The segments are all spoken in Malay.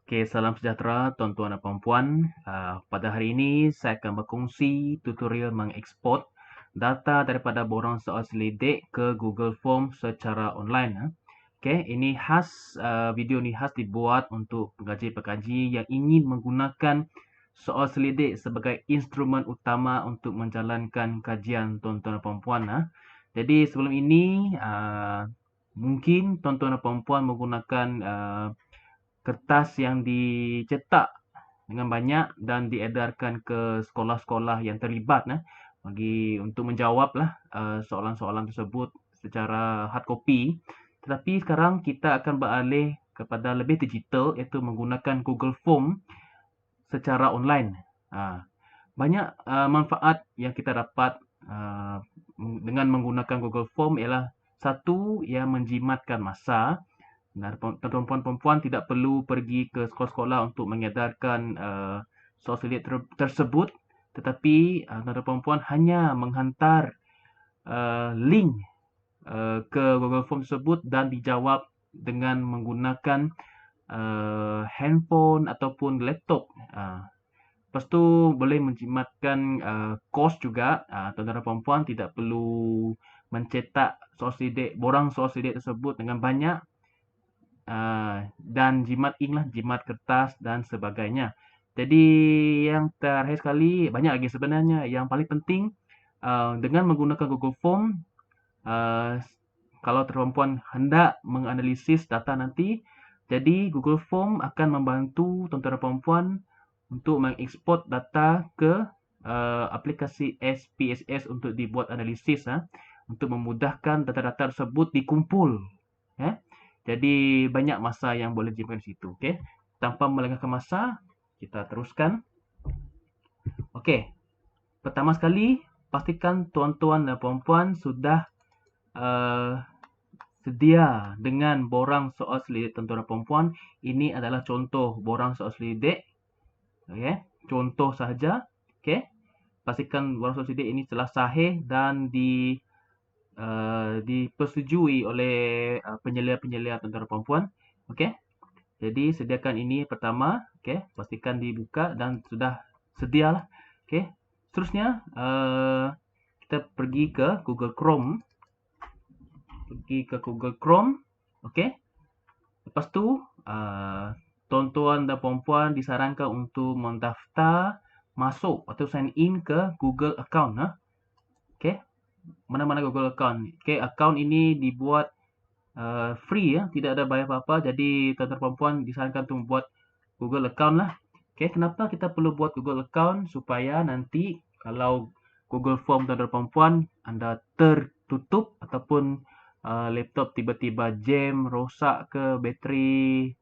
Oke, salam sejahtera tuan-tuan dan puan-puan. Pada hari ini saya akan berkongsi tutorial mengeksport data daripada borang soal selidik ke Google Form secara online. Oke, ini video ini khas dibuat untuk pengkaji-pengkaji yang ingin menggunakan soal selidik sebagai instrumen utama untuk menjalankan kajian tuan-tuan dan puan-puan. Jadi sebelum ini mungkin tuan-tuan dan puan-puan menggunakan kertas yang dicetak dengan banyak dan diedarkan ke sekolah-sekolah yang terlibat bagi untuk menjawablah soalan-soalan tersebut secara hard copy. Tetapi sekarang kita akan beralih kepada lebih digital, iaitu menggunakan Google Form secara online. Banyak manfaat yang kita dapat dengan menggunakan Google Form ialah satu, ia menjimatkan masa. Tuan-tuan perempuan tidak perlu pergi ke sekolah-sekolah untuk mengedarkan soal selit tersebut, tetapi tuan-tuan perempuan hanya menghantar link ke Google Form tersebut dan dijawab dengan menggunakan handphone ataupun laptop. Lepas tu boleh menjimatkan kos juga. Tuan-tuan perempuan tidak perlu mencetak borang soal selidik tersebut dengan banyak dan jimat ink lah, jimat kertas dan sebagainya. Jadi yang terakhir sekali, banyak lagi sebenarnya. Yang paling penting, dengan menggunakan Google Form, kalau perempuan hendak menganalisis data nanti, jadi Google Form akan membantu tuan-tuan dan perempuan untuk mengeksport data ke aplikasi SPSS untuk dibuat analisis, untuk memudahkan data-data tersebut dikumpul. Jadi banyak masa yang boleh disimpan di situ. Okay? Tanpa melengahkan masa, kita teruskan. Okay. Pertama sekali, pastikan tuan-tuan dan puan-puan sudah sedia dengan borang soal selidik tuan-tuan dan puan-puan. Ini adalah contoh borang soal selidik. Okay? Contoh sahaja. Okay? Pastikan borang soal selidik ini telah sahih dan dipersetujui oleh penyelia-penyelia tuan-tuan dan puan-puan. Okey. Jadi sediakan ini pertama, okey, pastikan dibuka dan sudah sedialah. Okey. Seterusnya kita pergi ke Google Chrome. Okey. Lepas tu tuan-tuan dan puan-puan disarankan untuk mendaftar masuk atau sign in ke Google account. Okey. Mana-mana Google account. Okay, account ini dibuat free tidak ada bayar apa-apa. Jadi tuan-tuan perempuan disarankan untuk membuat Google account lah. Okay, kenapa kita perlu buat Google account? Supaya nanti kalau Google Form tuan-tuan perempuan anda tertutup ataupun laptop tiba-tiba jam, rosak ke, bateri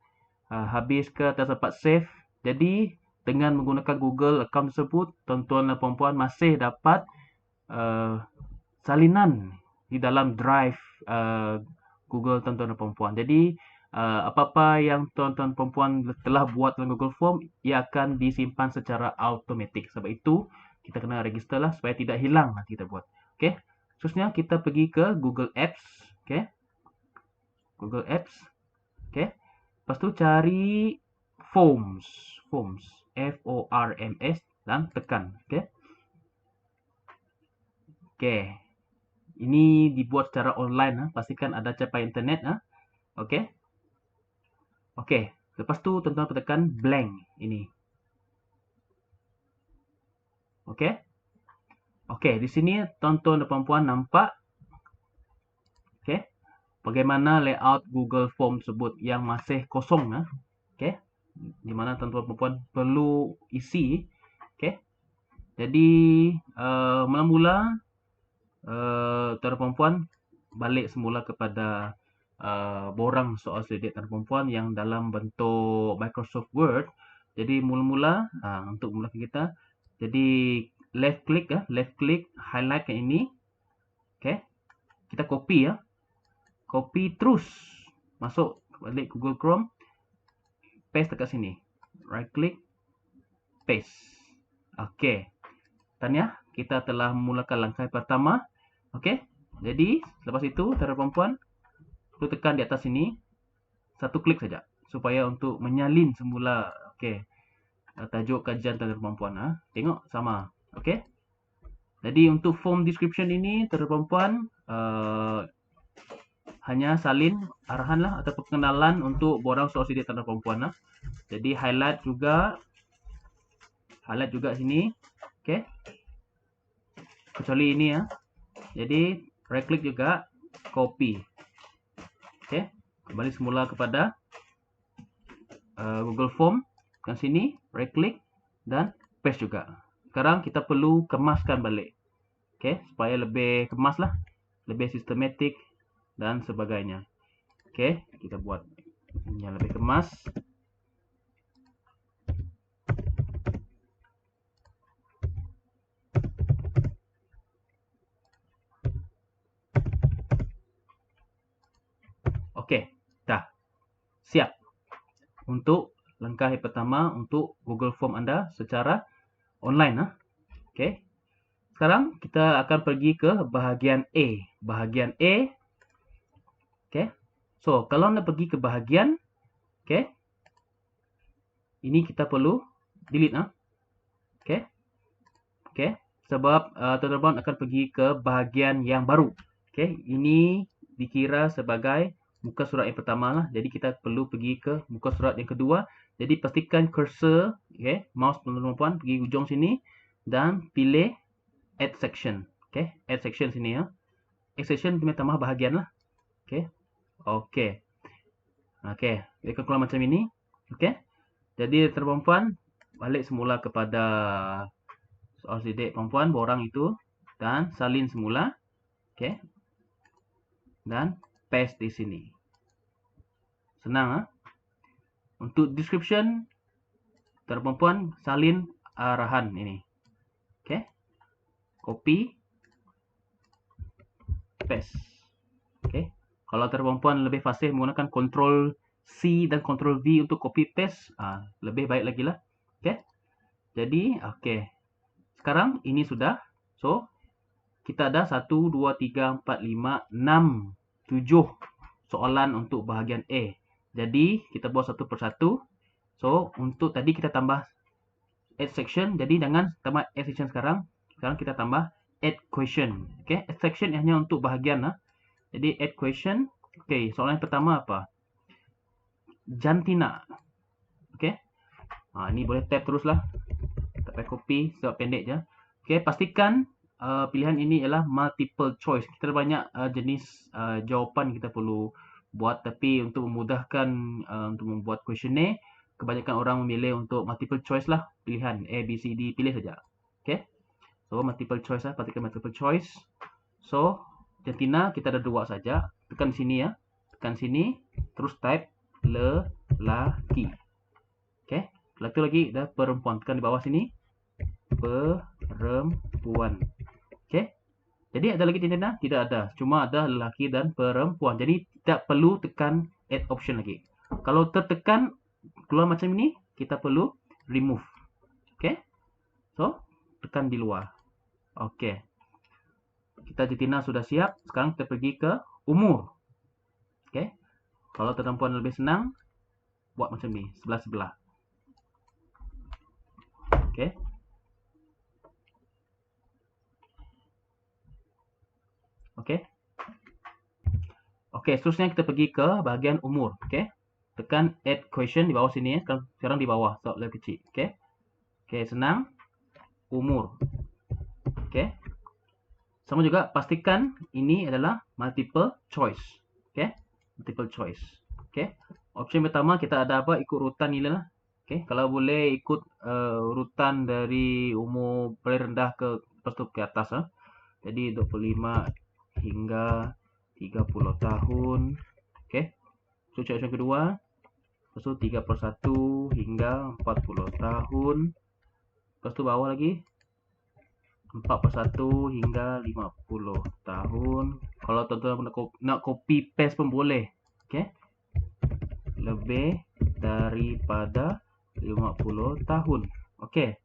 habis ke, tak sempat save. Jadi dengan menggunakan Google account tersebut, tuan-tuan dan perempuan masih dapat salinan di dalam drive Google tuan-tuan dan perempuan. Jadi apa-apa yang tuan-tuan perempuan telah buat dalam Google Form, ia akan disimpan secara automatik. Sebab itu kita kena register lah supaya tidak hilang nanti kita buat. Okay. Seterusnya kita pergi ke Google Apps. Okay. Google Apps. Okay. Lepas tu cari Forms. Forms dan tekan. Okay. Okay. Ini dibuat secara online. Pastikan ada capai internet. Okey. Okey. Lepas tu tuan-tuan tekan blank ini. Okey. Okey, di sini tuan-tuan dan puan-puan nampak okey, bagaimana layout Google Form tersebut yang masih kosong. Okey. Di mana tuan-tuan dan puan-puan perlu isi. Okey. Jadi mula-mula tuan-tuan dan puan-puan balik semula kepada borang soal selidik tuan perempuan yang dalam bentuk Microsoft Word. Jadi mula-mula untuk memulakan kita, jadi left click highlight yang ini. Okey. Kita copy Copy terus masuk balik Google Chrome. Paste dekat sini. Right click paste. Okey. Tahniah, kita telah memulakan langkah pertama. Okey. Jadi, selepas itu tuan perempuan perlu tekan di atas sini, satu klik saja supaya untuk menyalin semula. Okey. Tajuk kajian tentang perempuan. Tengok sama. Okey. Jadi untuk form description ini tentang perempuan hanya salin arahan lah atau perkenalan untuk borang soal sidik tentang perempuan. Jadi highlight juga sini. Okey. Kecuali ini ya. Jadi right click juga copy. Okey. Kembali semula kepada Google Form. Kat sini right click dan paste juga. Sekarang kita perlu kemaskan balik. Okey, supaya lebih kemas lah, lebih sistematik dan sebagainya. Okey, kita buat yang lebih kemas. Okey, dah. Siap untuk langkah yang pertama untuk Google Form anda secara online. Okey. Sekarang kita akan pergi ke bahagian A. Bahagian A. Okey. So, kalau anda pergi ke bahagian, okey. Ini kita perlu delete. Okey. Okey. Sebab tuan-tuan akan pergi ke bahagian yang baru. Okey. Ini dikira sebagai muka surat yang pertama lah. Jadi kita perlu pergi ke muka surat yang kedua. Jadi pastikan cursor, okay, mouse tuan-tuan pergi ujung sini dan pilih add section. Okay, add section sini ya. Add section kita tambah bahagian lah. Okay, okay, okay. Dia akan keluar macam ini. Okay. Jadi tuan-tuan balik semula kepada soal sidik perempuan borang itu dan salin semula. Okay. Dan paste di sini. Senang. Untuk description, perempuan salin arahan ini. Okey. Copy. Paste. Okey. Kalau perempuan lebih fasih menggunakan Ctrl C dan Ctrl V untuk copy paste, lebih baik lagi lah. Okey. Jadi, okey. Sekarang ini sudah. So, kita ada 1, 2, 3, 4, 5, 6, 7 soalan untuk bahagian A. Jadi, kita buat satu persatu. So, untuk tadi kita tambah add section. Jadi, jangan tambah add section sekarang. Sekarang kita tambah add question. Okay, add section hanya untuk bahagian. Jadi, add question. Okay, soalan yang pertama apa? Jantina. Okay. Ini boleh tab teruslah. Tak payah copy, sebab pendek je. Okay, pastikan pilihan ini ialah multiple choice. Kita ada banyak jenis jawapan kita perlu buat, tapi untuk memudahkan untuk membuat questionnaire, kebanyakan orang memilih untuk multiple choice lah, pilihan A, B, C, D, pilih saja. Okay. So, multiple choice lah, pastikan multiple choice. So, jantina kita ada 2 saja. Tekan sini ya. Tekan sini, terus type lelaki. Okay. Lelaki lagi dah perempuan. Tekan di bawah sini. Perempuan. Okay. Jadi ada lagi jantina? Tidak ada. Cuma ada lelaki dan perempuan. Jadi tidak perlu tekan add option lagi. Kalau tertekan keluar macam ini, kita perlu remove. Okay. So, tekan di luar. Okay. Kita jantina sudah siap. Sekarang kita pergi ke umur. Okay. Kalau perempuan lebih senang, buat macam ni. Sebelah-sebelah. Okay. Okay. Okay, seterusnya kita pergi ke bahagian umur. Okay. Tekan add question di bawah sini ya. Sekarang di bawah, so lebih kecil. Okay. Okay, senang. Umur. Okay. Sama juga pastikan ini adalah multiple choice. Okay. Multiple choice. Okay. Option pertama kita ada apa? Ikut urutan nilai lah. Okay. Kalau boleh ikut urutan dari umur paling rendah ke lepas tu ke atas. Jadi 25 hingga 30 tahun. Okay. So, option kedua. Lepas tu 31 hingga 40 tahun. Lepas tu bawah lagi. 41 hingga 50 tahun. Kalau tuan-tuan nak copy paste pun boleh. Okay. Lebih daripada 50 tahun. Okay.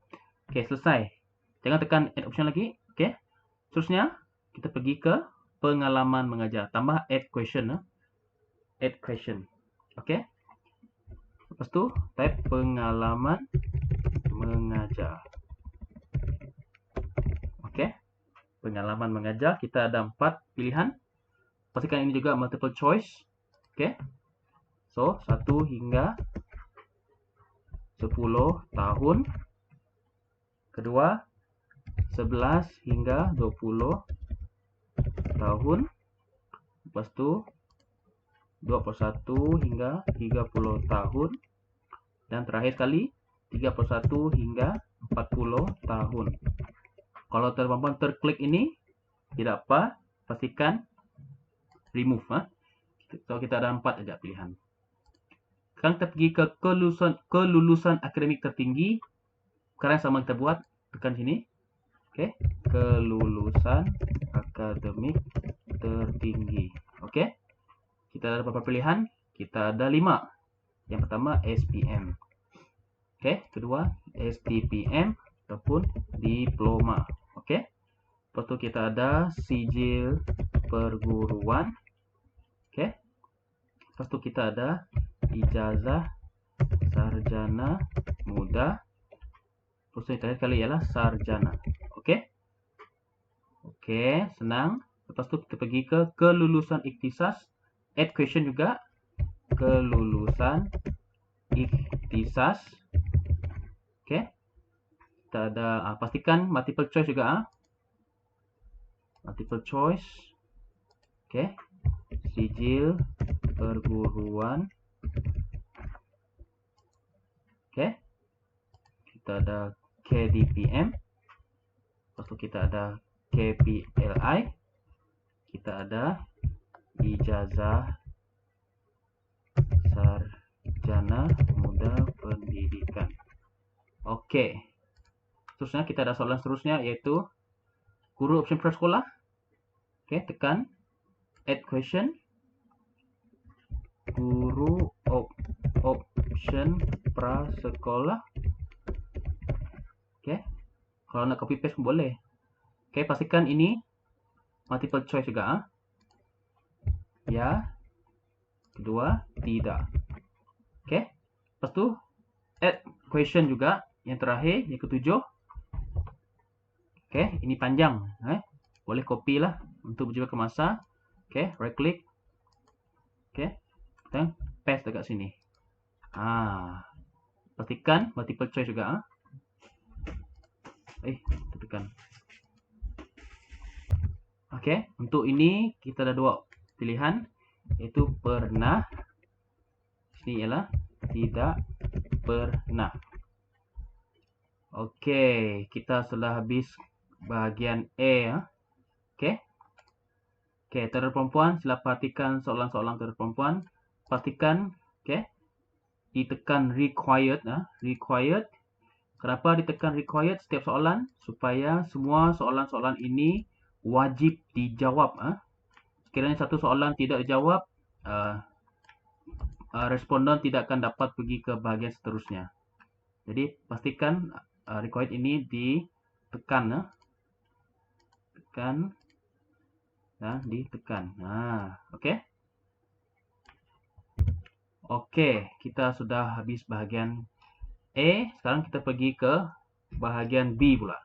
Okay, selesai. Jangan tekan add option lagi. Okay. Seterusnya, kita pergi ke pengalaman mengajar. Tambah add question. Add question. Okay. Lepas tu type pengalaman mengajar. Okey. Pengalaman mengajar, kita ada 4 pilihan. Pastikan ini juga multiple choice. Okey. So, 1 hingga 10 tahun. Kedua, 11 hingga 20 tahun. Lepas tu 21 hingga 30 tahun. Dan terakhir sekali 31 hingga 40 tahun. Kalau perempuan terklik ini, tidak apa, pastikan remove. So, kita ada 4 saja pilihan. Sekarang kita pergi ke kelulusan akademik tertinggi. Sekarang sama kita buat, tekan sini. Okey, kelulusan akademik tertinggi. Okey, kita ada beberapa pilihan. Kita ada 5. Yang pertama SPM. Okey, kedua STPM ataupun diploma. Okey. Lepas tu kita ada sijil perguruan. Okey. Lepas tu kita ada ijazah sarjana muda. Lepas tu yang terakhir kali ialah sarjana. Okey. Okey, senang. Lepas tu kita pergi ke kelulusan ikhtisas. Add question juga. Kelulusan ikhtisas. Okey. Kita ada pastikan multiple choice juga. Multiple choice. Okey. Sijil perguruan. Okey. Kita ada KDPM. Lepas tu kita ada KPLI. Kita ada ijazah sarjana muda pendidikan. Okey. Seterusnya kita ada soalan seterusnya iaitu guru option prasekolah. Okey, tekan add question. Guru option prasekolah. Okey. Kalau nak copy paste pun boleh. Okey, pastikan ini multiple choice juga. Ya. Kedua, tidak. Okey. Lepas tu add question juga. Yang terakhir, yang ketujuh. Okey, ini panjang. Boleh copy lah untuk berjumpa ke masa. Okey, right click. Okey, dan paste dekat sini. Pastikan multiple choice juga. Tekan. Okey, untuk ini kita ada 2 pilihan, iaitu pernah. Sini ialah tidak pernah. Okey, kita sudah habis bahagian A. Okey. Okey, terhadap perempuan, sila perhatikan soalan-soalan terhadap perempuan. Pastikan, okey, ditekan required. Required. Kenapa ditekan required setiap soalan? Supaya semua soalan-soalan ini wajib dijawab. Sekiranya satu soalan tidak dijawab, responden tidak akan dapat pergi ke bahagian seterusnya. Jadi, pastikan required ini ditekan. Tekan dan ditekan. Okey. Okey, kita sudah habis bahagian A. Sekarang kita pergi ke bahagian B pula.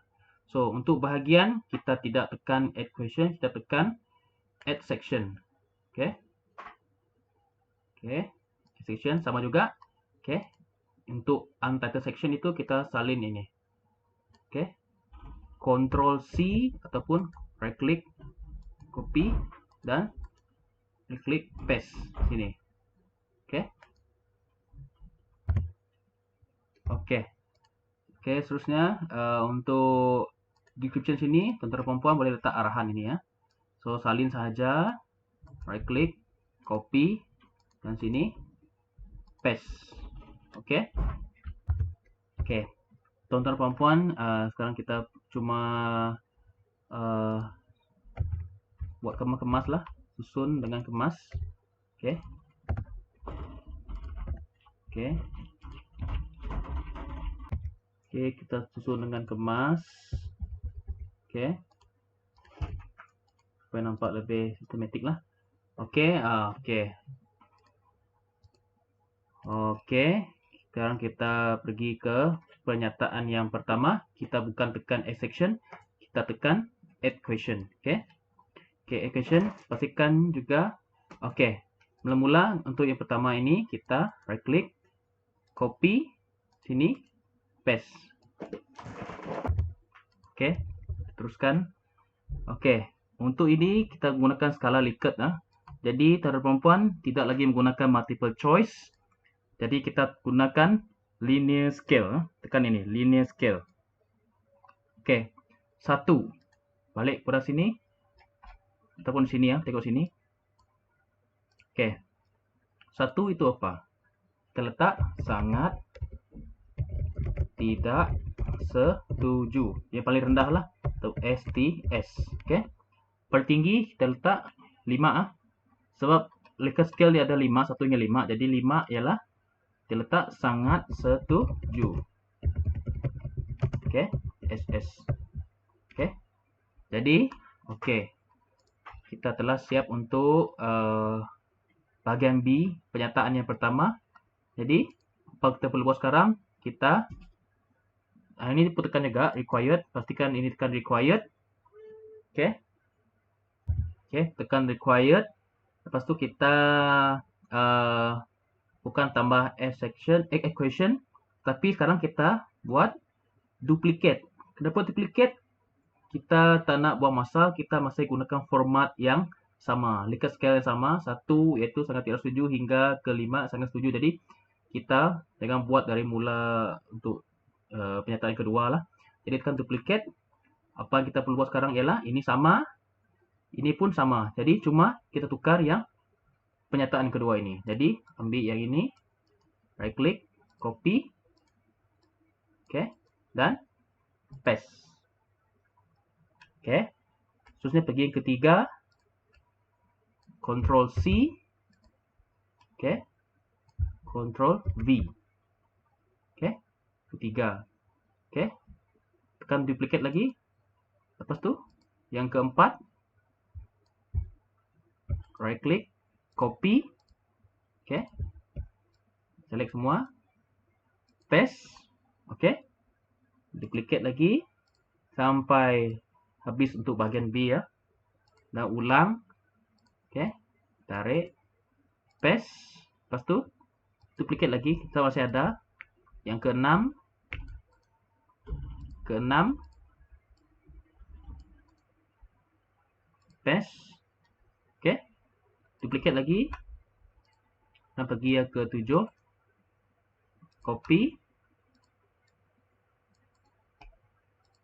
So, untuk bahagian kita tidak tekan add question, kita tekan add section. Okey. Okey. Section sama juga. Okey. Untuk untitled section itu kita salin ini. Okey. Control C ataupun right click copy dan klik paste sini. Okey. Okey. Okey, seterusnya untuk description sini, tuan-tuan perempuan boleh letak arahan ini. So, salin sahaja, right click, copy, dan sini, paste. Okey. Okey. Tuan-tuan perempuan, sekarang kita cuma buat kemas lah, susun dengan kemas. Okey. Okey. Okey, kita susun dengan kemas. Okey. Supaya nampak lebih sistematik lah. Okey, okey. Okey, Sekarang kita pergi ke pernyataan yang pertama. Kita bukan tekan add section, kita tekan add question. Okey. Okey, add question. Pastikan juga. Okey. Mula-mula untuk yang pertama ini kita right click, copy sini, paste. Okey. Teruskan. Okey. Untuk ini kita gunakan skala Likert ah. Jadi tentera perempuan tidak lagi menggunakan multiple choice. Jadi kita gunakan linear scale. Tekan ini, linear scale. Okey. 1. Balik pada sini. Ataupun sini ya, tengok sini. Okey. 1 itu apa? Kita letak sangat tidak setuju. Yang paling rendah lah. Atau STS. Okey. Paling tinggi kita letak 5 ah. Sebab Likert scale dia ada 5, satunya 5. Jadi 5 ialah kita letak sangat setuju. Okey, SS. Okey. Jadi, okey. Kita telah siap untuk bahagian B, pernyataan yang pertama. Jadi, apa kita perlu buat sekarang? Kita ini tekan juga required, pastikan ini tekan required. Okey. Okey, tekan required. Lepas tu kita bukan tambah equation, tapi sekarang kita buat duplicate. Kenapa duplicate? Kita tak nak buang masa, kita masih gunakan format yang sama. Likert scale yang sama, 1 iaitu sangat tidak setuju hingga ke 5 sangat setuju. Jadi kita jangan buat dari mula untuk pernyataan kedua lah. Jadi tekan duplicate. Apa yang kita perlu buat sekarang ialah ini sama, ini pun sama. Jadi cuma kita tukar yang pernyataan kedua ini. Jadi ambil yang ini, right click, copy, okey, dan paste. Okey. Seterusnya pergi yang ketiga, Ctrl C, okey, Ctrl V. Okey, ketiga. Okey. Tekan duplicate lagi. Lepas tu yang keempat, right click, copy, okey, select semua, paste, okey, duplicate lagi sampai habis untuk bahagian B ya, dan ulang, okey, tarik, paste, lepas tu duplicate lagi, kita masih ada yang keenam, paste, okey. Duplicate lagi. Dan pergi yang ke-7. Copy.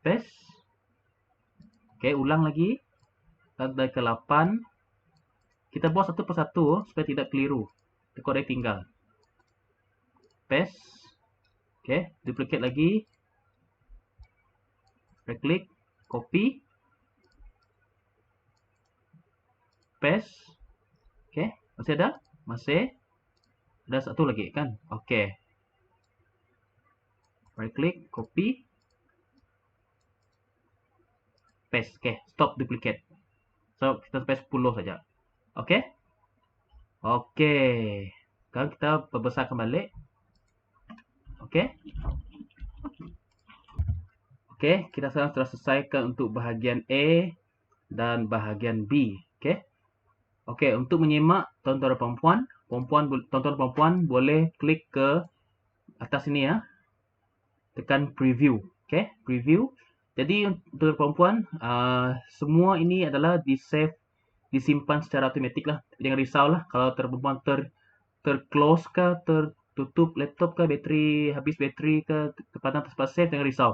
Paste. Okey, ulang lagi. Dan ke-8. Kita buat satu persatu supaya tidak keliru. Tekuk dia tinggal. Paste. Okey, duplicate lagi. Right click. Copy. Paste. Okey, masih ada? Masih. Ada satu lagi kan? Okey. Right click, copy. Paste. Okey, stop duplicate. So, kita paste 10 saja. Okey? Okey. Sekarang kita perbesarkan balik. Okey? Okey, kita sekarang telah selesaikan untuk bahagian A dan bahagian B. Okey? Okey, untuk menyimak tuan-tuan dan puan-puan, tuan-tuan dan puan-puan boleh klik ke atas sini ya. Tekan preview. Okey, preview. Jadi untuk puan-puan, semua ini adalah di-save, disimpan secara automatik lah. Jangan risau lah kalau puan-puan terclose ke, tertutup laptop ke, habis bateri ke, tempatan tempat save, jangan risau.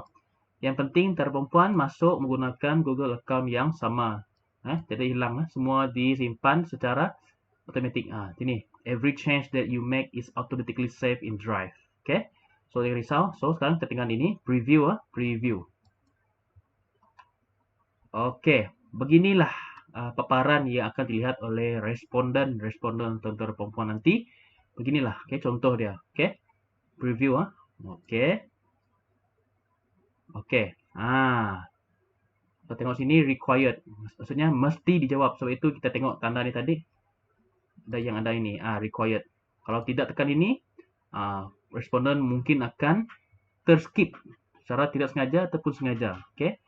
Yang penting puan-puan masuk menggunakan Google account yang sama. Tidak hilang, semua disimpan secara automatik. Sini, every change that you make is automatically saved in Drive. Okay, so jangan risau. So sekarang kita tinggal ini preview, preview. Okay, beginilah paparan yang akan dilihat oleh responden tuan-tuan perempuan nanti. Beginilah, okay, contoh dia. Okay, preview, okay, okay. Kita tengok sini required. Maksudnya mesti dijawab. Sebab itu kita tengok tanda ni tadi. Ada yang ada ini. Required. Kalau tidak tekan ini, responden mungkin akan terskip secara tidak sengaja ataupun sengaja. Okey,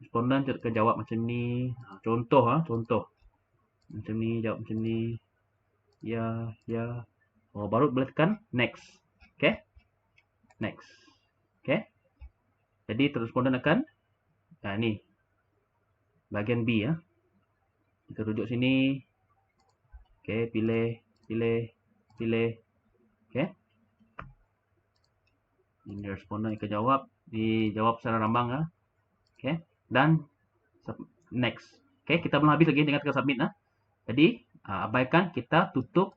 responden akan jawab macam ni. Contoh macam ni, jawab macam ni. Ya, ya. Oh, baru boleh tekan next. Okey, next. Okey, jadi responden akan ni bahagian B ya. Kita rujuk sini. Okey, pilih. Okey. Ini responden akan jawab, dijawab secara rambang ya. Okey, dan next. Okey, kita belum habis lagi, jangan tekan submit. Jadi, abaikan, kita tutup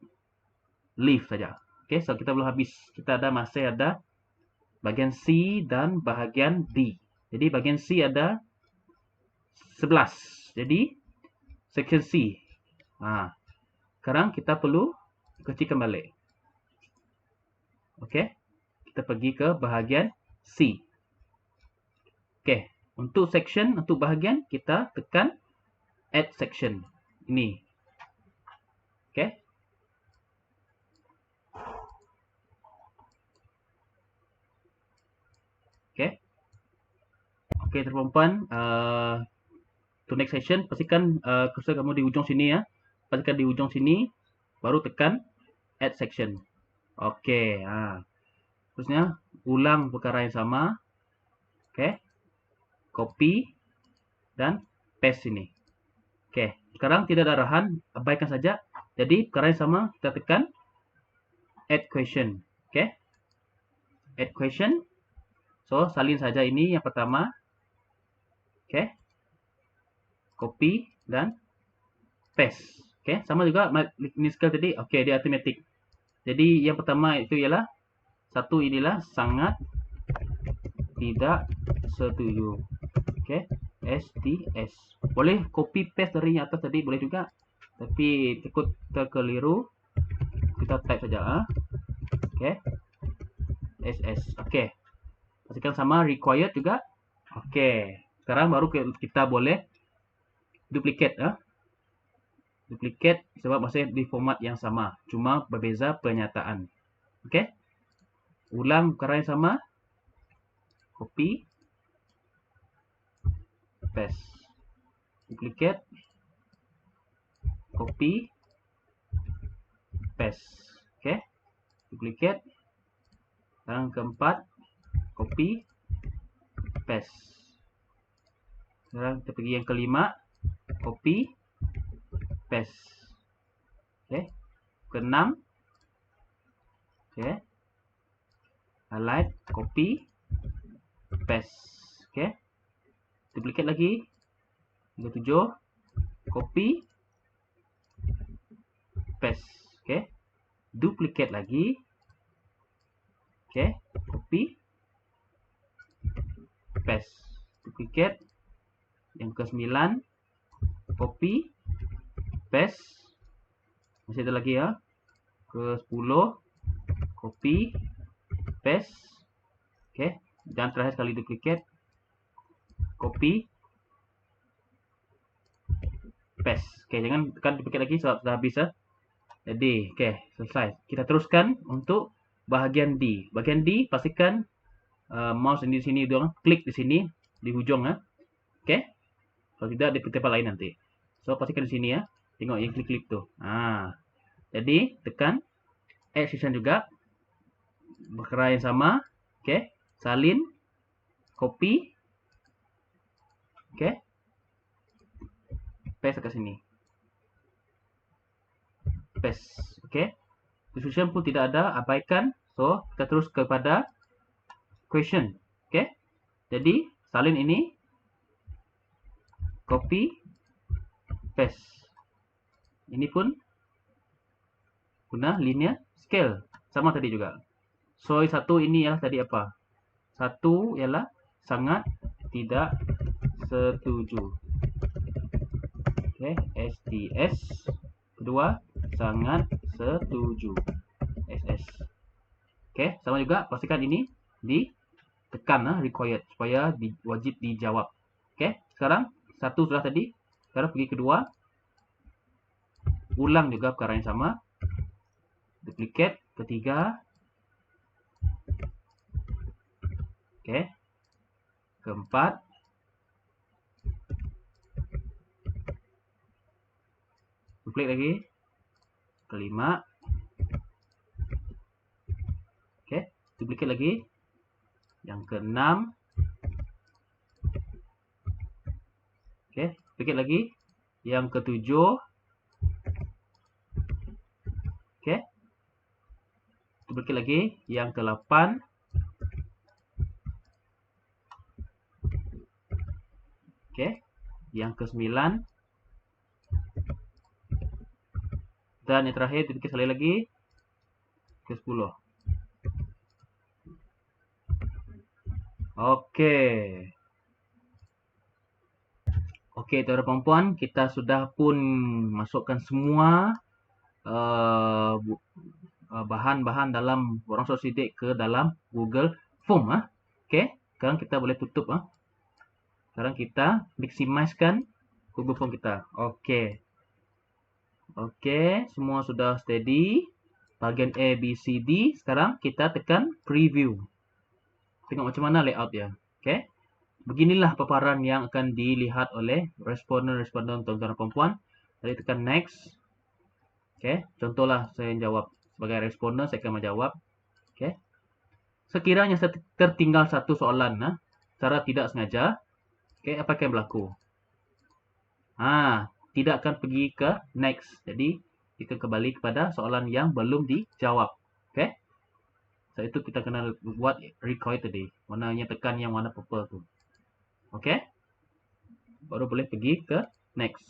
leave saja. Okey, so kita belum habis. Kita masih ada bahagian C dan bahagian D. Jadi, bahagian C ada 11. Jadi, section C. Sekarang kita perlu kecilkan balik. Okey, kita pergi ke bahagian C. Okey, untuk bahagian kita tekan add section. Ini. Okey. Okey, tuan-puan, to next session, pastikan cursor kamu di ujung sini ya. Pastikan di ujung sini, baru tekan add section. Okey, terusnya ulang perkara yang sama. Okey, copy dan paste sini. Okey, sekarang tidak ada arahan, abaikan saja. Jadi perkara yang sama, kita tekan add question. Okey, add question. So, salin saja ini yang pertama. Okey, copy dan paste. Okey, sama juga ini skill tadi. Okey, dia automatic. Jadi yang pertama itu ialah satu, inilah sangat tidak setuju. Okey, STS. Boleh copy paste dari yang atas tadi, boleh juga. Tapi takut terkeliru, kita type saja. Okey, SS. Okey, pastikan sama required juga. Okey, sekarang baru kita boleh duplicate. Duplicate sebab masih di format yang sama, cuma berbeza pernyataan. Okey, ulang perkara yang sama, copy, paste, duplicate, copy, paste. Okey, duplicate. Yang keempat, copy, paste. Sekarang kita pergi yang kelima, copy, paste. Okey, keenam, okey, highlight, copy, paste. Okey, duplicate lagi. Yang ketujuh, copy, paste. Okey, duplicate lagi. Okey, copy, paste, duplicate. Yang ke-9, copy, paste. Masih ada lagi ya. Ke-10, copy, paste. Okey, dan terakhir sekali duplicate, copy, paste. Okey, jangan tekan duplicate lagi sebab sudah habis ya. Jadi, okey, selesai. Kita teruskan untuk bahagian D. Bahagian D, pastikan mouse di sini, klik di sini di hujung ya. Okey. Kalau tidak di tempat lain nanti. So, pastikan di sini ya. Tengok yang klik-klik tu. Jadi, tekan add section juga. Perkara yang sama. Okey. Salin. Copy. Okey. Paste ke sini. Paste. Okey. Description pun tidak ada. Abaikan. So, kita terus kepada question. Okey. Jadi, salin ini. Copy, paste. Ini pun guna linear scale. Sama tadi juga. So, satu ini ialah tadi apa? Satu ialah sangat tidak setuju. Okey, STS. Kedua, sangat setuju. SS. Okey, sama juga pastikan ini ditekan required supaya wajib dijawab. Okey, sekarang satu sudah tadi. Sekarang pergi kedua. Ulang juga perkara yang sama. Duplicate. Ketiga. Oke. Keempat. Klik lagi. Kelima. Oke. Duplicate lagi. Yang keenam. Oke. Duplicate lagi. Yang ketujuh. Oke. Duplicate lagi. Yang ke-8. Oke. Yang ke-9. Dan yang terakhir duplicate sekali lagi. Ke-10. Oke. Oke, tuan-tuan perempuan, kita sudah pun masukkan semua bahan-bahan dalam borang soal sidik ke dalam Google Form. Oke, sekarang kita boleh tutup. Sekarang kita maximizekan Google Form kita. Oke. Oke, semua sudah steady. Bahagian A, B, C, D. Sekarang kita tekan preview. Tengok macam mana layout dia. Oke. Beginilah paparan yang akan dilihat oleh responden-responden tuan-tuan dan perempuan. Jadi tekan next. Oke, contohlah saya jawab sebagai responden, saya akan menjawab. Oke. Sekiranya tertinggal satu soalan secara tidak sengaja, oke, apa yang berlaku? Tidak akan pergi ke next. Jadi kita kembali kepada soalan yang belum dijawab. Oke. Setelah itu kita kena buat record tadi. Warnanya tekan yang warna purple tu. Oke. Baru boleh pergi ke next.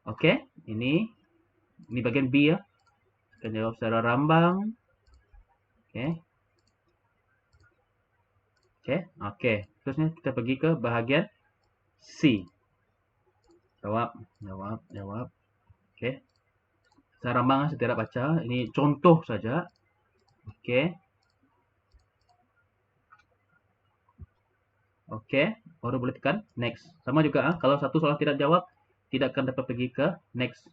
Oke. Ini bagian B ya. Akan jawab secara rambang. Oke. Oke. Terusnya kita pergi ke bahagian C. Jawab. Oke. Secara rambang saya tidak baca. Ini contoh saja. Oke. Oke, baru boleh tekan next. Sama juga kalau satu soalan tidak jawab, tidak akan dapat pergi ke next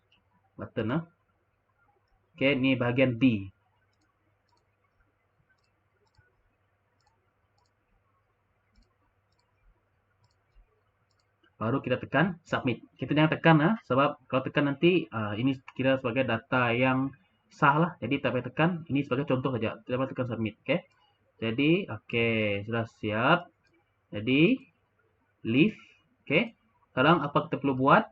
button. Oke, ini bahagian D. Baru kita tekan submit. Kita jangan tekan sebab kalau tekan nanti ini kira sebagai data yang sah lah. Jadi tak payah tekan. Ini sebagai contoh saja. Tidak payah tekan submit. Oke. Jadi oke, sudah siap. Jadi leave. Oke. Sekarang apa kita perlu buat?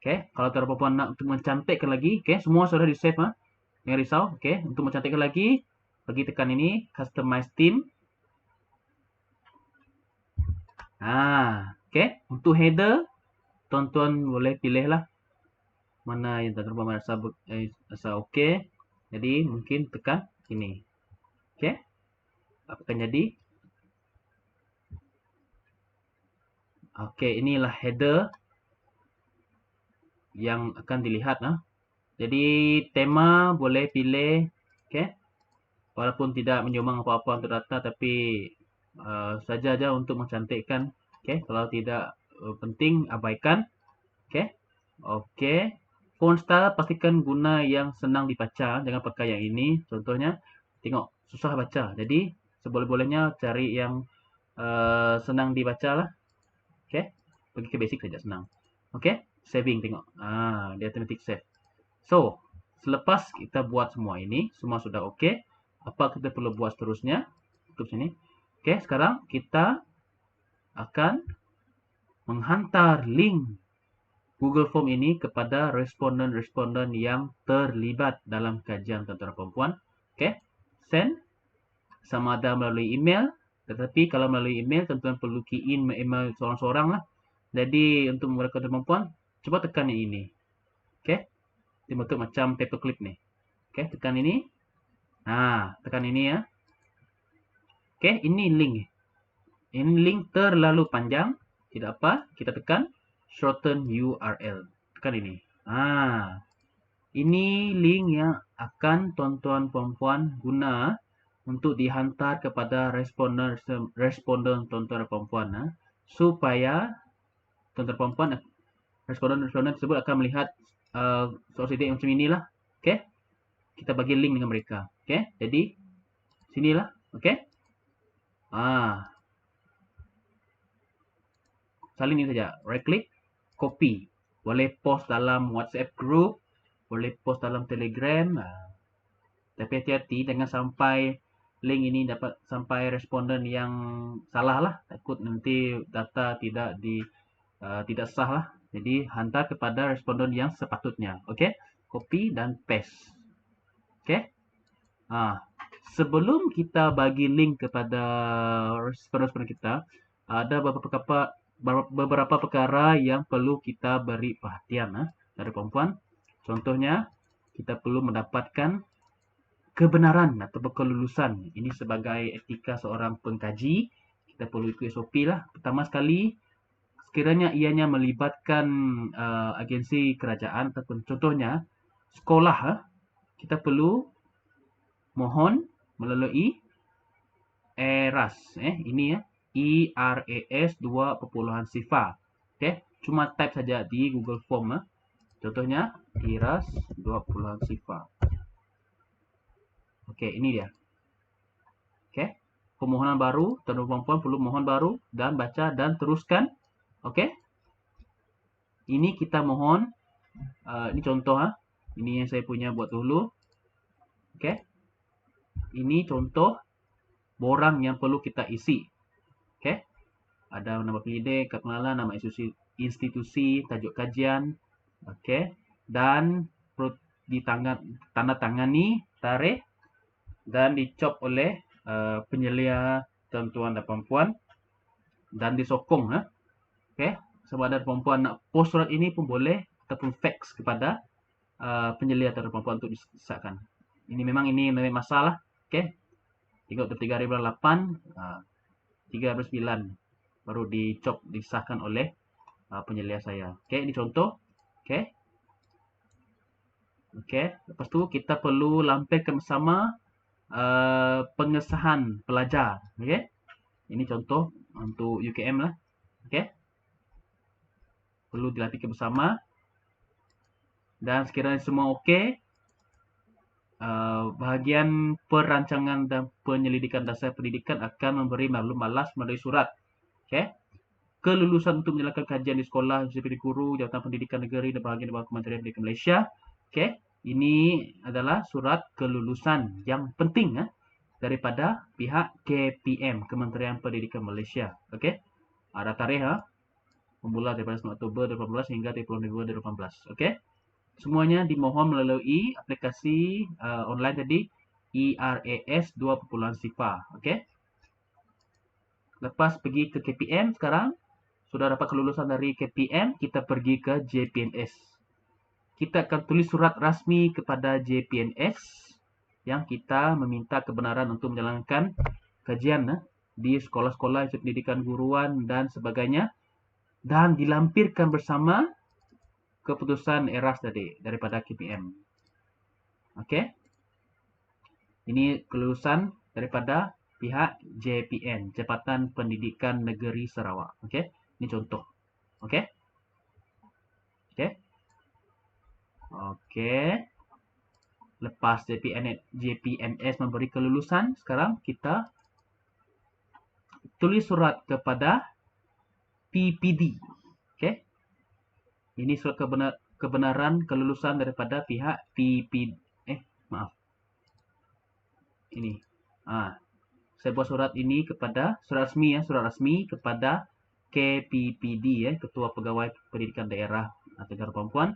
Oke, kalau tuan-tuan nak untuk mencantikkan lagi, oke, semua sudah di save Jangan risau, oke. Untuk mencantikkan lagi, pergi tekan ini, customize theme. Oke. Untuk header, tuan-tuan boleh pilih lah mana yang tuan-tuan rasa oke. Jadi mungkin tekan ini. Oke. Apa akan jadi? Oke, inilah header yang akan dilihat. Jadi tema boleh pilih, oke. Walaupun tidak menyumbang apa-apa untuk data, tapi saja untuk mencantikkan. Oke, kalau tidak penting abaikan. Oke. Font style pastikan guna yang senang dibaca, jangan pakai yang ini. Contohnya, tengok susah baca. Jadi seboleh-bolehnya cari yang senang dibaca lah. Oke, pergi ke basic saja senang. Oke, saving tengok. Dia automatic save. So, selepas kita buat semua ini, semua sudah oke. Apa kita perlu buat seterusnya? Tutup sini. Oke, sekarang kita akan menghantar link Google Form ini kepada responden-responden yang terlibat dalam kajian tuan-tuan perempuan. Oke, send sama ada melalui email. Tetapi kalau melalui email, tuan-tuan perlu key in email seorang-seorang lah. Jadi untuk mereka perempuan, coba tekan yang ini. Oke, dia bentuk macam paperclip nih. Oke, tekan ini. Tekan ini ya. Oke, ini link. Ini link terlalu panjang. Tidak apa, kita tekan shorten URL. Tekan ini. Ini link yang akan tuan-tuan perempuan guna untuk dihantar kepada responden tuan-tuan perempuan supaya tuan-tuan perempuan responden tersebut akan melihat soal sidik macam inilah. Oke. Kita bagi link dengan mereka. Oke. Jadi Sinilah, okey? Salin ini saja. Right click, copy. Boleh post dalam WhatsApp group, boleh post dalam Telegram. Tapi hati-hati jangan sampai link ini dapat sampai responden yang salah lah. Takut nanti data tidak sah lah. Jadi hantar kepada responden yang sepatutnya. Okey? Copy dan paste. Okey? Sebelum kita bagi link kepada responden kita, ada beberapa perkara yang perlu kita beri perhatian dari perempuan. Contohnya, kita perlu mendapatkan kebenaran atau kelulusan. Ini sebagai etika seorang pengkaji, kita perlu ikut SOP lah. Pertama sekali, sekiranya ianya melibatkan agensi kerajaan ataupun contohnya sekolah, kita perlu mohon melalui ERAS. Ini ya, ERAS 2.sifa. Okey, cuma type saja di Google Form. Contohnya ERAS 2.sifa. Okey, ini dia. Okey, permohonan baru, tuan-tuan perempuan perlu mohon baru dan baca dan teruskan. Okey, ini kita mohon. Ini contoh ini yang saya punya buat dulu. Okey, ini contoh borang yang perlu kita isi. Okey, ada nama penyidik, kad pengenalan, nama institusi, tajuk kajian, okey, dan tanda tangani, tarikh dan dicop oleh penyelia tuan-tuan dan puan dan disokong. Okey, sama ada perempuan nak post surat ini pun boleh ataupun fax kepada penyelia atau perempuan untuk disahkan. Ini memang masalah. Okey, tengok 3/8, 3/9 baru disahkan oleh penyelia saya. Okey, ini contoh. Okey. Okey, lepas tu kita perlu lampirkan bersama pengesahan pelajar. Okey. Ini contoh untuk UKM lah. Okey. Perlu dilampirkan bersama. Dan sekiranya semua okey, bahagian perancangan dan penyelidikan dasar pendidikan akan memberi maklum malas melalui surat. Okey. Kelulusan untuk menjalankan kajian di sekolah, institusi guru, Jabatan Pendidikan Negeri dan bahagian di bawah Kementerian Pendidikan Malaysia. Okey. Ini adalah surat kelulusan yang penting daripada pihak KPM, Kementerian Pendidikan Malaysia. Okey. Ada tarikh bermula daripada 9 Oktober 2018 hingga 30 November 2018. Okey. Semuanya dimohon melalui aplikasi online tadi ERAS 2.sifa. Okey. Lepas pergi ke KPM sekarang, sudah dapat kelulusan dari KPM, kita pergi ke JPNS. Kita akan tulis surat rasmi kepada JPNS yang kita meminta kebenaran untuk menjalankan kajian di sekolah-sekolah pendidikan guruan dan sebagainya, dan dilampirkan bersama keputusan ERAS tadi daripada KPM. Okey. Ini kelulusan daripada pihak JPN, Jabatan Pendidikan Negeri Sarawak. Okey. Ini contoh. Okey. Okey. Okey. Lepas JPNS memberi kelulusan, sekarang kita tulis surat kepada PPD. Okey. Ini surat kebenaran kelulusan daripada pihak PPD. Ini. Saya buat surat ini kepada surat rasmi kepada KPPD, Ketua Pegawai Pendidikan Daerah Negara Perempuan.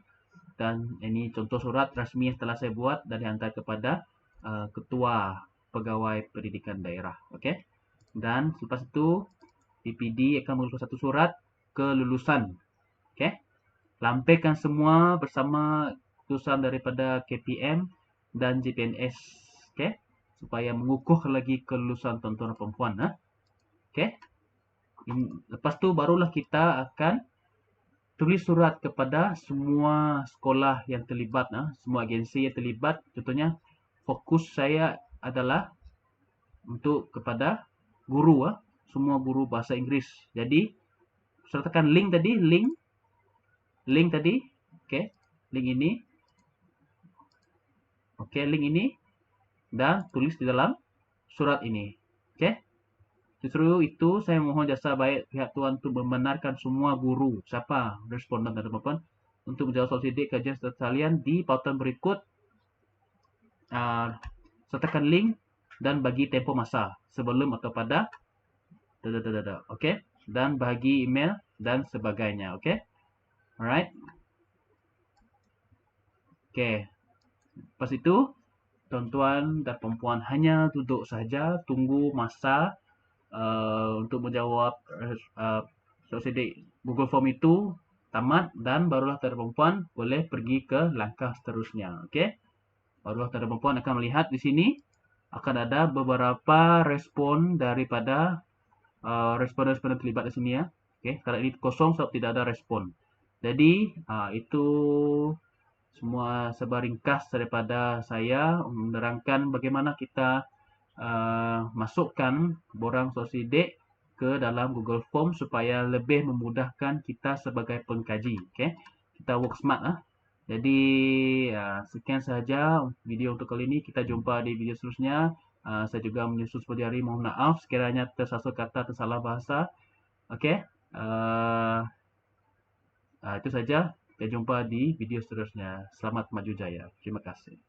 Dan ini contoh surat rasmi yang telah saya buat dan dihantar kepada Ketua Pegawai Pendidikan Daerah. Okey. Dan selepas itu PPD akan mengeluarkan satu surat kelulusan. Okey. Lampirkan semua bersama keputusan daripada KPM dan JPNS. Okey. Supaya mengukuh lagi kelulusan tuan-tuan dan perempuan. Okey. Lepas tu barulah kita akan tulis surat kepada semua sekolah yang terlibat, semua agensi yang terlibat. Contohnya, fokus saya adalah untuk kepada guru, semua guru bahasa Inggeris. Jadi, sertakan link tadi, link tadi, okey, link ini, okey, link ini, dan tulis di dalam surat ini. Okey? Justru itu saya mohon jasa baik pihak tuan untuk membenarkan semua guru, siapa responden dan perempuan untuk menjawab soal sidik kajian sekalian di pautan berikut. Sertakan link dan bagi tempoh masa sebelum atau pada okey, dan bagi email dan sebagainya. Okey, alright. Okey, lepas itu tuan-tuan dan perempuan hanya duduk saja tunggu masa untuk menjawab soal sidik Google Form itu tamat, dan barulah tuan dan perempuan boleh pergi ke langkah seterusnya. Okey, barulah tuan dan perempuan akan melihat di sini akan ada beberapa respon daripada responden-responden terlibat di sini ya. Okey, sekarang ini kosong sebab tidak ada respon. Jadi itu semua sebar ringkas daripada saya menerangkan bagaimana kita masukkan borang soal sidik ke dalam Google Form supaya lebih memudahkan kita sebagai pengkaji. Okey, kita work smart ah. Jadi sekian sahaja video untuk kali ini. Kita jumpa di video seterusnya. Saya juga menyusul seperti hari, mohon maaf sekiranya tersasul kata, tersalah bahasa. Okey, itu saja. Kita jumpa di video seterusnya. Selamat maju jaya. Terima kasih.